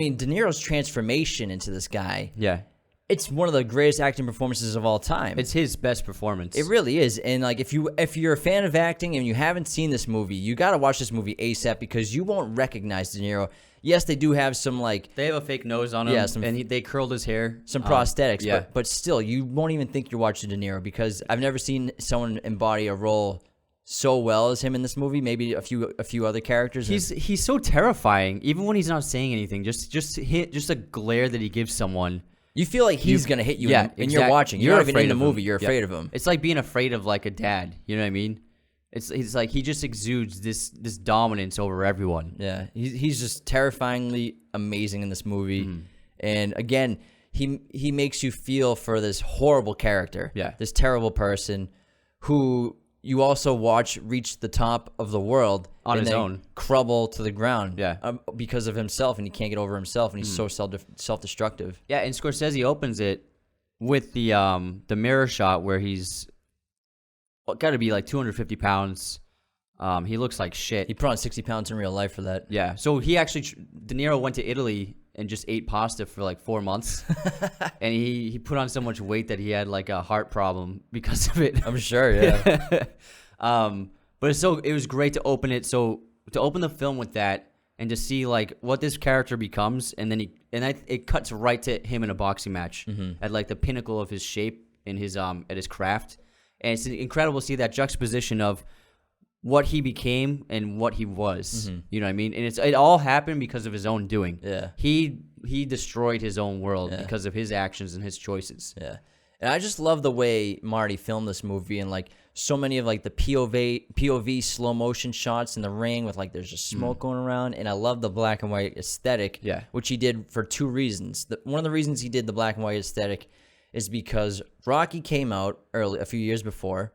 I mean, De Niro's transformation into this guy. Yeah. It's one of the greatest acting performances of all time. It's his best performance. It really is. And like if you're a fan of acting and you haven't seen this movie, you got to watch this movie ASAP because you won't recognize De Niro. Yes, they do have some like they have a fake nose on him, and they curled his hair, some prosthetics, yeah. but still, you won't even think you're watching De Niro because I've never seen someone embody a role so well as him in this movie. Maybe a few other characters. He's so terrifying, even when he's not saying anything. Just a glare that he gives someone. You feel like he's gonna hit you, yeah, and exactly. you're watching. You're not even in the movie. Him. You're afraid of him. It's like being afraid of like a dad. You know what I mean? It's like he just exudes this dominance over everyone. Yeah, he's just terrifyingly amazing in this movie, and again, he makes you feel for this horrible character. Yeah, this terrible person who you also watch reach the top of the world on and his then own, crumble to the ground. Yeah, because of himself, and he can't get over himself, and he's so self-destructive. Yeah, and Scorsese opens it with the mirror shot where he's got to be like 250 pounds. He looks like shit. He put on 60 pounds in real life for that. Yeah, so he actually De Niro went to Italy and just ate pasta for like 4 months, and he put on so much weight that he had like a heart problem because of it. I'm sure, yeah. But it was great to open it. So to open the film with that and to see like what this character becomes, and then it cuts right to him in a boxing match at like the pinnacle of his shape in his at his craft, and it's incredible to see that juxtaposition of what he became and what he was. You know what I mean? And it all happened because of his own doing. Yeah. He destroyed his own world because of his actions and his choices. Yeah. And I just love the way Marty filmed this movie, and like so many of like the POV slow motion shots in the ring with like there's just smoke going around, and I love the black and white aesthetic, which he did for two reasons. One of the reasons he did the black and white aesthetic is because Rocky came out a few years before.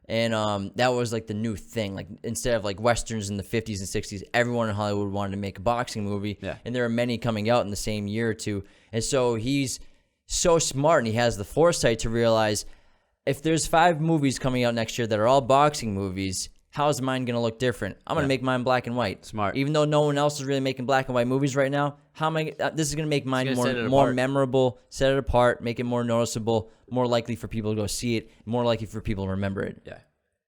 And that was like the new thing. Like instead of like westerns in the 50s and 60s, everyone in Hollywood wanted to make a boxing movie. Yeah. And there are many coming out in the same year or two. And so he's so smart, and he has the foresight to realize if there's 5 movies coming out next year that are all boxing movies, how is mine going to look different? I'm going to make mine black and white. Smart. Even though no one else is really making black and white movies right now, this is going to make mine more memorable, set it apart, make it more noticeable, more likely for people to go see it, more likely for people to remember it. Yeah.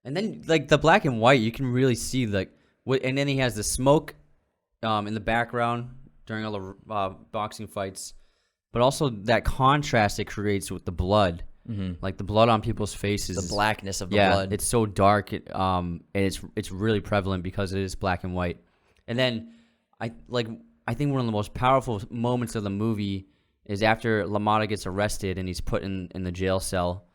And then like the black and white, you can really see like and then he has the smoke in the background during all the boxing fights, but also that contrast it creates with the blood. Like the blood on people's faces, the blackness of the blood. It's so dark, and it's really prevalent because it is black and white. And then I think one of the most powerful moments of the movie is after LaMotta gets arrested and he's put in the jail cell,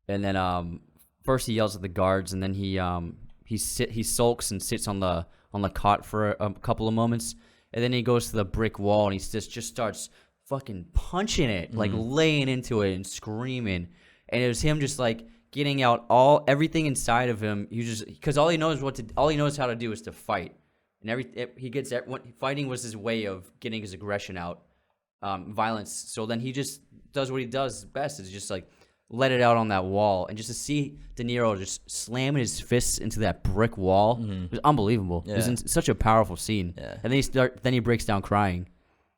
and then first he yells at the guards, and then he sulks and sits on the cot for a couple of moments, and then he goes to the brick wall and he just starts fucking punching it, like laying into it and screaming. And it was him just like getting out everything inside of him. Because all he knows how to do is to fight, and fighting was his way of getting his aggression out, violence. So then he just does what he does best, is just like let it out on that wall. And just to see De Niro just slamming his fists into that brick wall was unbelievable. Yeah. It was such a powerful scene. Yeah. And then he breaks down crying.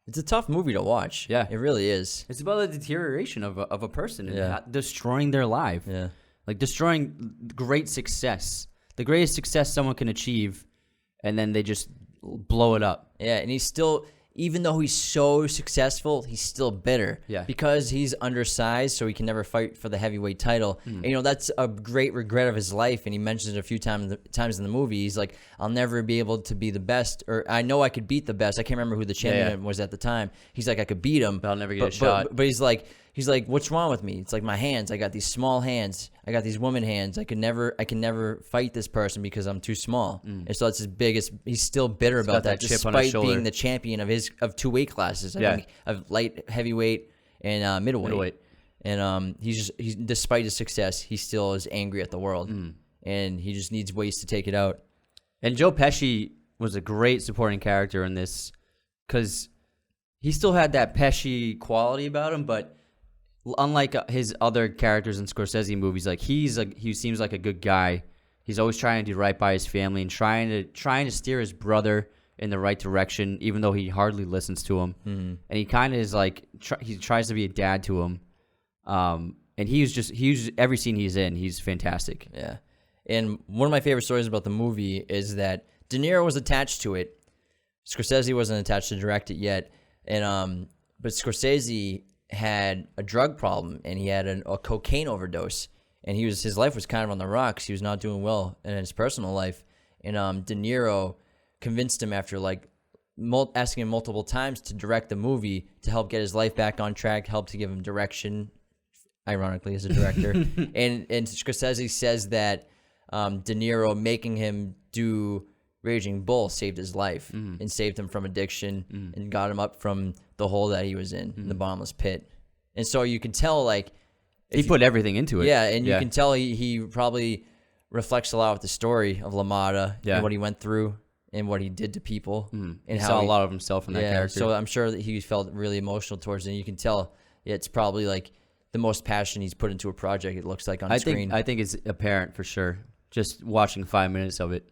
It's a tough movie to watch. Yeah. It really is. It's about the deterioration of a person and destroying their life. Yeah. Like destroying great success. The greatest success someone can achieve, and then they just blow it up. Yeah, and he's still, even though he's so successful, he's still bitter. Yeah. Because he's undersized, so he can never fight for the heavyweight title. And, that's a great regret of his life, and he mentions it a few times in the movie. He's like, I'll never be able to be the best, or I know I could beat the best. I can't remember who the champion was at the time. He's like, I could beat him. But I'll never get a shot. But he's like, what's wrong with me? It's like my hands. I got these small hands. I got these woman hands. I can never fight this person because I'm too small. And so that's his biggest. He's still bitter about that, chip on his despite shoulder. being the champion of 2 weight classes. I think of light heavyweight and middleweight. And he's despite his success, he still is angry at the world, and he just needs ways to take it out. And Joe Pesci was a great supporting character in this because he still had that Pesci quality about him, but unlike his other characters in Scorsese movies, like he seems like a good guy. He's always trying to do right by his family and trying to steer his brother in the right direction, even though he hardly listens to him. Mm-hmm. And he kind of is like he tries to be a dad to him. And he's every scene he's in, he's fantastic. Yeah. And one of my favorite stories about the movie is that De Niro was attached to it. Scorsese wasn't attached to direct it yet. And but Scorsese had a drug problem, and he had a cocaine overdose. And his life was kind of on the rocks. He was not doing well in his personal life. And De Niro convinced him after like asking him multiple times to direct the movie to help get his life back on track, help to give him direction, ironically, as a director. and Scorsese says that De Niro making him do Raging Bull saved his life and saved him from addiction and got him up from the hole that he was in the bottomless pit. And so you can tell, like, he put everything into it. Yeah, and you can tell he probably reflects a lot with the story of LaMotta and what he went through and what he did to people. And he how saw a lot of himself in that character. So I'm sure that he felt really emotional towards it. And you can tell it's probably like the most passion he's put into a project, it looks like on screen. I think it's apparent for sure, just watching 5 minutes of it.